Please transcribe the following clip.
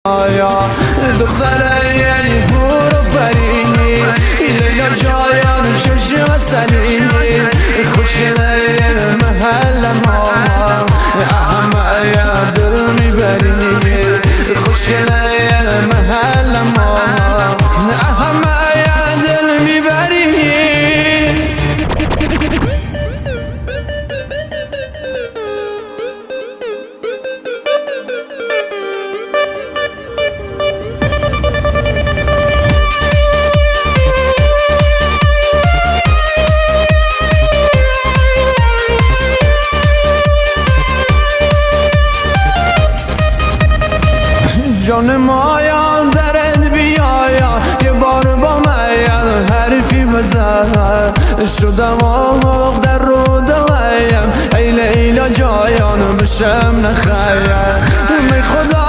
آیا دختره یعنی هور و فرینی لیلا جایان چشم سنینی خوشگله محل ما همه دل میبرینی خوشگله محل ما همه دل میبرینی جان مایا درد بیایا یه بار با من حرفی بزن شدم آموق در رو دلیم ای لیلا جایان بشم نخیر می خدا